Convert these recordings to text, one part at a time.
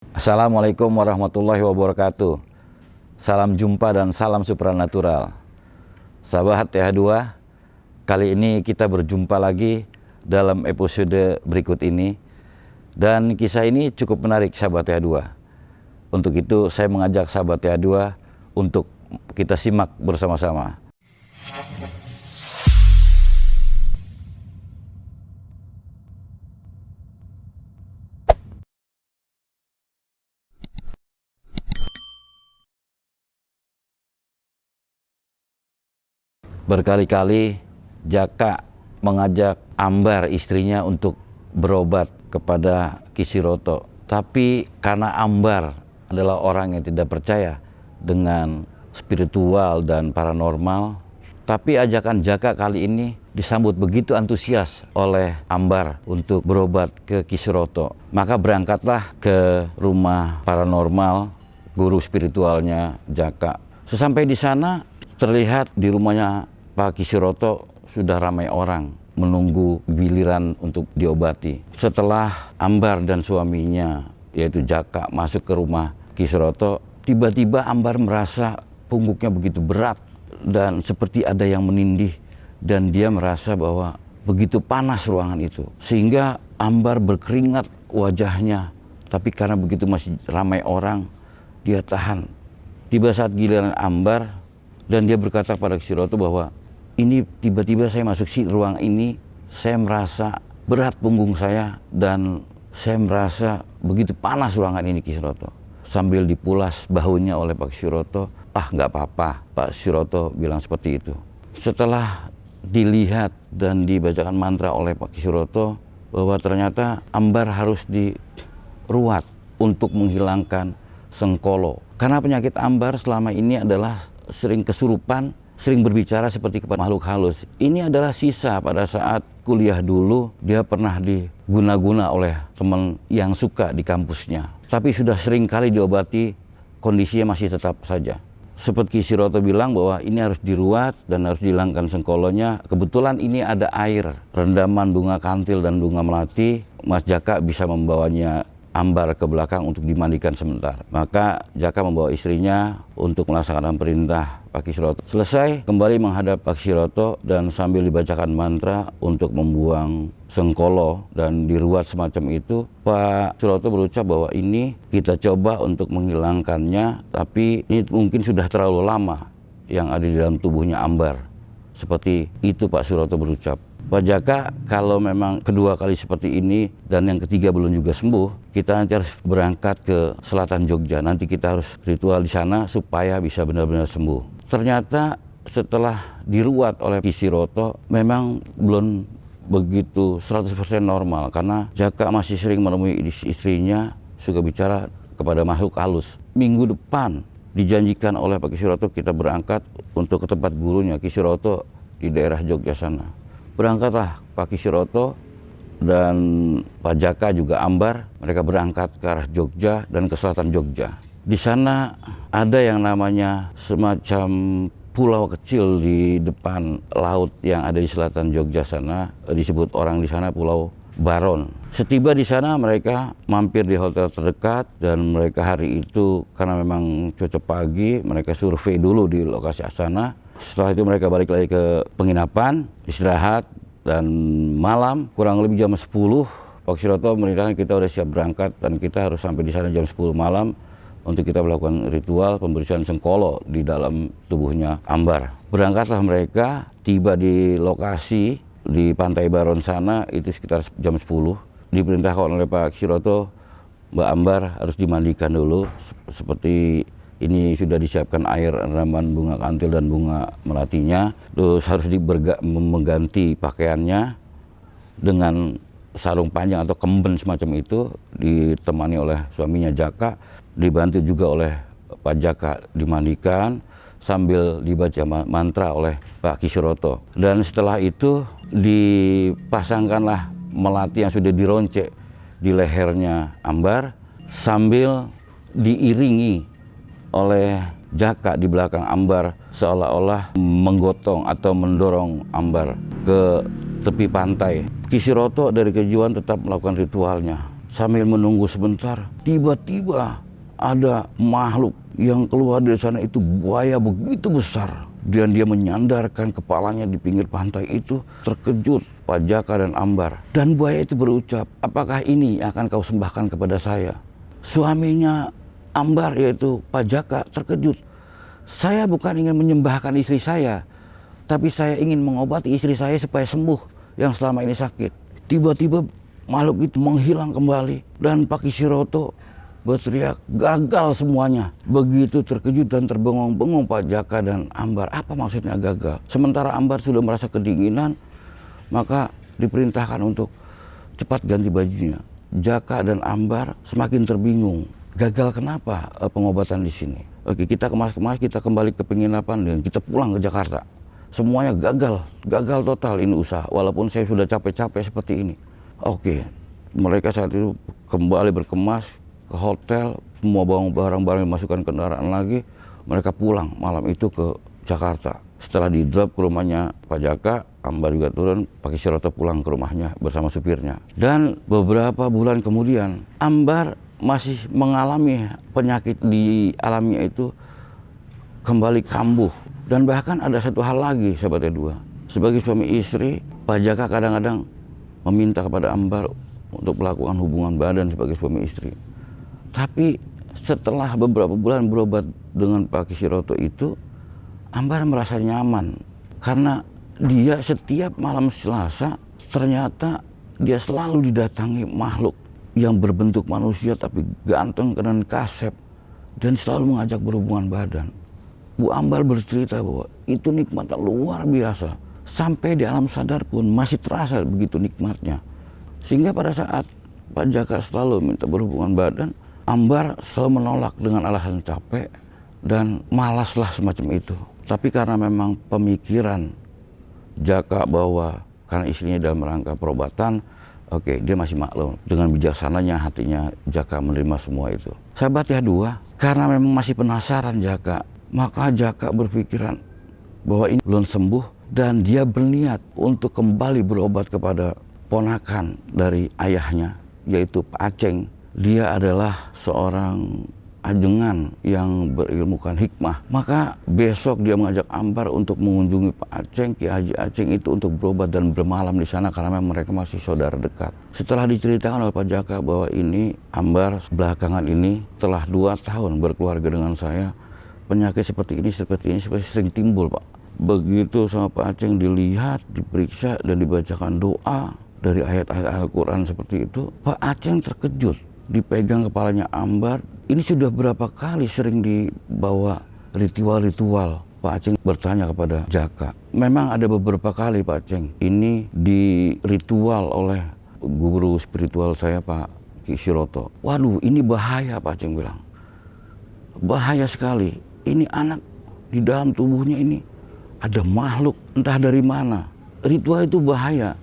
Assalamualaikum warahmatullahi wabarakatuh. Salam jumpa dan salam supranatural. Sahabat TH2, kali ini kita berjumpa lagi dalam episode berikut ini. Dan kisah ini cukup menarik sahabat TH2. Untuk itu saya mengajak sahabat TH2 untuk kita simak bersama-sama. Berkali-kali Jaka mengajak Ambar istrinya untuk berobat kepada Kisiroto. Tapi karena Ambar adalah orang yang tidak percaya dengan spiritual dan paranormal, tapi ajakan Jaka kali ini disambut begitu antusias oleh Ambar untuk berobat ke Kisiroto. Maka berangkatlah ke rumah paranormal guru spiritualnya Jaka. Sesampai di sana terlihat di rumahnya Pak Kisiroto sudah ramai orang menunggu giliran untuk diobati. Setelah Ambar dan suaminya yaitu Jaka masuk ke rumah Kisiroto, tiba-tiba Ambar merasa punggungnya begitu berat dan seperti ada yang menindih, dan dia merasa bahwa begitu panas ruangan itu sehingga Ambar berkeringat wajahnya. Tapi karena begitu masih ramai orang, dia tahan. Tiba saat giliran Ambar dan dia berkata pada Kisiroto bahwa ini tiba-tiba saya masuk ruang ini, saya merasa berat punggung saya dan saya merasa begitu panas ruangan ini Kisiroto. Sambil dipulas bahunya oleh Pak Kisiroto, nggak apa-apa, Pak Kisiroto bilang seperti itu. Setelah dilihat dan dibacakan mantra oleh Pak Kisiroto bahwa ternyata Ambar harus diruat untuk menghilangkan sengkolo. Karena penyakit Ambar selama ini adalah sering kesurupan, sering berbicara seperti kepada makhluk halus. Ini adalah sisa pada saat kuliah dulu, dia pernah diguna-guna oleh teman yang suka di kampusnya. Tapi sudah sering kali diobati, kondisinya masih tetap saja. Seperti Kisiroto bilang bahwa ini harus diruat dan harus dihilangkan sengkolonya. Kebetulan ini ada air, rendaman bunga kantil dan bunga melati. Mas Jaka bisa membawanya Ambar ke belakang untuk dimandikan sebentar. Maka Jaka membawa istrinya untuk melaksanakan perintah Pak Kisiroto. Selesai, kembali menghadap Pak Kisiroto dan sambil dibacakan mantra untuk membuang sengkolo dan diruat semacam itu, Pak Kisiroto berucap bahwa ini kita coba untuk menghilangkannya, tapi ini mungkin sudah terlalu lama yang ada di dalam tubuhnya Ambar. Seperti itu Pak Kisiroto berucap. Pak Jaka, kalau memang kedua kali seperti ini dan yang ketiga belum juga sembuh, kita nanti harus berangkat ke selatan Jogja. Nanti kita harus ritual di sana supaya bisa benar-benar sembuh. Ternyata setelah diruat oleh Kisiroto, memang belum begitu 100% normal. Karena Jaka masih sering menemui istrinya, suka bicara kepada makhluk halus. Minggu depan dijanjikan oleh Pak Kisiroto kita berangkat untuk ke tempat gurunya Kisiroto di daerah Jogja sana. Berangkatlah Pak Kisiroto dan Pak Jaka juga Ambar, mereka berangkat ke arah Jogja dan ke selatan Jogja. Di sana ada yang namanya semacam pulau kecil di depan laut yang ada di selatan Jogja sana, disebut orang di sana Pulau Baron. Setiba di sana mereka mampir di hotel terdekat dan mereka hari itu karena memang cuaca pagi, mereka survei dulu di lokasi sana. Setelah itu mereka balik lagi ke penginapan, istirahat, dan malam kurang lebih jam 10 Pak Kisiroto merintahkan kita udah siap berangkat dan kita harus sampai di sana jam 10 malam untuk kita melakukan ritual pembersihan sengkolo di dalam tubuhnya Ambar. Berangkatlah mereka, tiba di lokasi di Pantai Baron sana itu sekitar jam 10. Diperintahkan oleh Pak Kisiroto, Mbak Ambar harus dimandikan dulu seperti ini, sudah disiapkan air, rendaman bunga kantil dan bunga melatinya. Terus harus mengganti pakaiannya dengan sarung panjang atau kemben semacam itu, ditemani oleh suaminya Jaka, dibantu juga oleh Pak Jaka dimandikan sambil dibaca mantra oleh Pak Kisiroto. Dan setelah itu dipasangkanlah melati yang sudah dironcek di lehernya Ambar sambil diiringi oleh Jaka di belakang Ambar, seolah-olah menggotong atau mendorong Ambar ke tepi pantai. Kisiroto dari kejuan tetap melakukan ritualnya. Sambil menunggu sebentar, tiba-tiba ada makhluk yang keluar dari sana, itu buaya begitu besar. Dan dia menyandarkan kepalanya di pinggir pantai itu. Terkejut Pak Jaka dan Ambar. Dan buaya itu berucap, apakah ini akan kau sembahkan kepada saya? Suaminya Ambar, yaitu Pak Jaka, terkejut. Saya bukan ingin menyembahkan istri saya, tapi saya ingin mengobati istri saya supaya sembuh yang selama ini sakit. Tiba-tiba makhluk itu menghilang kembali. Dan Pak Kisiroto berteriak, gagal semuanya. Begitu terkejut dan terbengong-bengong Pak Jaka dan Ambar. Apa maksudnya gagal? Sementara Ambar sudah merasa kedinginan, maka diperintahkan untuk cepat ganti bajunya. Jaka dan Ambar semakin terbingung. Gagal kenapa pengobatan di sini? Oke, kita kemas-kemas, kita kembali ke penginapan dan kita pulang ke Jakarta. Semuanya gagal total ini usaha. Walaupun saya sudah capek-capek seperti ini. Oke, mereka saat itu kembali berkemas ke hotel, semua barang-barang dimasukkan kendaraan lagi, mereka pulang malam itu ke Jakarta. Setelah di drop ke rumahnya Pak Jaka, Ambar juga turun, Pak Kisiroto pulang ke rumahnya bersama supirnya. Dan beberapa bulan kemudian, Ambar masih mengalami penyakit dialaminya itu kembali kambuh. Dan bahkan ada satu hal lagi, sahabatnya dua. Sebagai suami istri, Pak Jaka kadang-kadang meminta kepada Ambar untuk melakukan hubungan badan sebagai suami istri. Tapi setelah beberapa bulan berobat dengan Pak Kisiroto itu, Ambar merasa nyaman. Karena dia setiap malam Selasa, ternyata dia selalu didatangi makhluk yang berbentuk manusia tapi ganteng dan kasep. Dan selalu mengajak berhubungan badan. Bu Ambar bercerita bahwa itu nikmatnya luar biasa. Sampai di alam sadar pun masih terasa begitu nikmatnya. Sehingga pada saat Pak Jaka selalu minta berhubungan badan, Ambar selalu menolak dengan alasan capek dan malaslah semacam itu. Tapi karena memang pemikiran Jaka bahwa karena istrinya dalam rangka perobatan, oke, dia masih maklum. Dengan bijaksananya hatinya Jaka menerima semua itu. Sahabat ya dua, karena memang masih penasaran Jaka, maka Jaka berpikiran bahwa ini belum sembuh dan dia berniat untuk kembali berobat kepada ponakan dari ayahnya, yaitu Pak Aceng. Dia adalah seorang ajengan yang berilmukan hikmah. Maka besok dia mengajak Ambar untuk mengunjungi Pak Aceng, Ki Haji Aceng itu untuk berobat dan bermalam di sana karena memang mereka masih saudara dekat. Setelah diceritakan oleh Pak Jaka bahwa ini Ambar belakangan ini telah 2 tahun berkeluarga dengan saya, penyakit seperti ini sering timbul, Pak. Begitu sama Pak Aceng dilihat, diperiksa dan dibacakan doa dari ayat-ayat Al-Quran seperti itu, Pak Aceng terkejut. Dipegang kepalanya Ambar. Ini sudah berapa kali sering dibawa ritual-ritual. Pak Aceng bertanya kepada Jaka. Memang ada beberapa kali Pak Aceng ini di ritual oleh guru spiritual saya Pak Kisiroto. Waduh, ini bahaya, Pak Aceng bilang. Bahaya sekali. Ini anak di dalam tubuhnya ini ada makhluk entah dari mana. Ritual itu bahaya.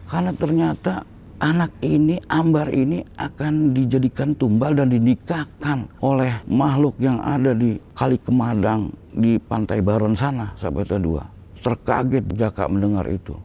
Karena ternyata anak ini, Ambar ini akan dijadikan tumbal dan dinikahkan oleh makhluk yang ada di Kali Kemadang di Pantai Baron sana, sahabat dua. Terkaget Jaka mendengar itu.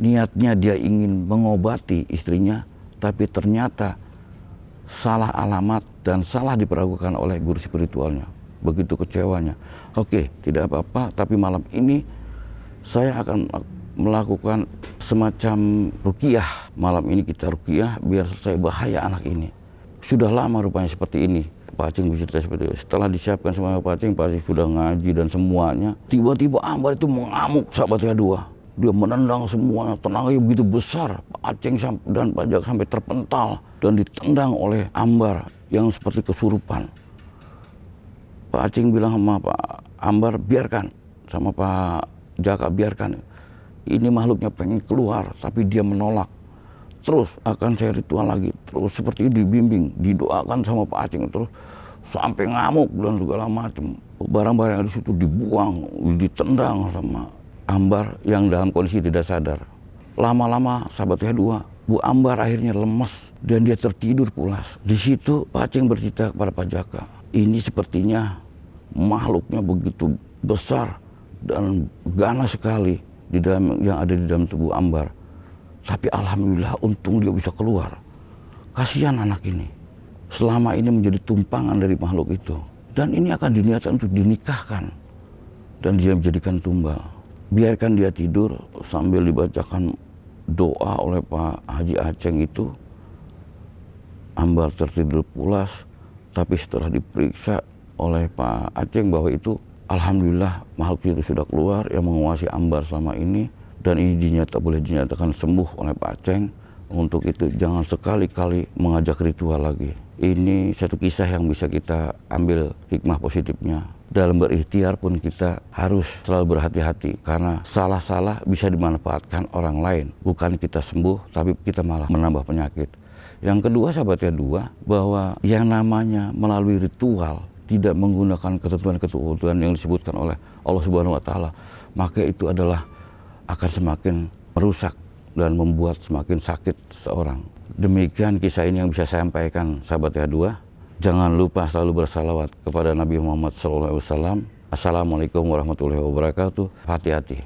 Niatnya dia ingin mengobati istrinya, tapi ternyata salah alamat dan salah diperlakukan oleh guru spiritualnya. Begitu kecewanya. Oke, tidak apa-apa, tapi malam ini saya akan melakukan semacam ruqyah. Malam ini kita ruqyah biar selesai bahaya anak ini. Sudah lama rupanya seperti ini. Pak Aceng bercerita seperti itu. Setelah disiapkan semuanya Pak Aceng pasti sudah ngaji dan semuanya. Tiba-tiba Ambar itu mengamuk, sahabatnya dua. Dia menendang semuanya, tenaganya begitu besar. Pak Aceng dan Pak Jaka sampai terpental dan ditendang oleh Ambar yang seperti kesurupan. Pak Aceng bilang sama Pak Ambar, biarkan. Sama Pak Jaka, biarkan. Ini makhluknya pengen keluar, tapi dia menolak. Terus akan saya ritual lagi. Terus seperti itu dibimbing, didoakan sama Pak Aceng terus sampai ngamuk dan segala macam. Barang-barang yang di situ dibuang, ditendang sama Ambar yang dalam kondisi tidak sadar. Lama-lama sahabatnya dua, Bu Ambar akhirnya lemas dan dia tertidur pulas. Di situ Pak Aceng bercerita kepada Pak Jaka, ini sepertinya makhluknya begitu besar dan ganas sekali di dalam yang ada di dalam tubuh Ambar. Tapi alhamdulillah untung dia bisa keluar. kasihan anak ini. Selama ini menjadi tumpangan dari makhluk itu. Dan ini akan diniatkan untuk dinikahkan. Dan dia menjadikan tumbal. Biarkan dia tidur sambil dibacakan doa oleh Pak Haji Aceng itu. Ambar tertidur pulas. Tapi setelah diperiksa oleh Pak Aceng bahwa itu alhamdulillah makhluk itu sudah keluar yang menguasai Ambar selama ini. Dan ini boleh dinyatakan sembuh oleh Pak Aceng. Untuk itu jangan sekali-kali mengajak ritual lagi. Ini satu kisah yang bisa kita ambil hikmah positifnya. Dalam berikhtiar pun kita harus selalu berhati-hati. Karena salah-salah bisa dimanfaatkan orang lain. Bukan kita sembuh, tapi kita malah menambah penyakit. Yang kedua, sahabatnya dua, bahwa yang namanya melalui ritual tidak menggunakan ketentuan-ketentuan yang disebutkan oleh Allah Subhanahu wa Ta'ala, maka itu adalah akan semakin merusak dan membuat semakin sakit seseorang. Demikian kisah ini yang bisa saya sampaikan, sahabat Ya2. Jangan lupa selalu bersalawat kepada Nabi Muhammad SAW. Assalamualaikum warahmatullahi wabarakatuh. Hati-hati.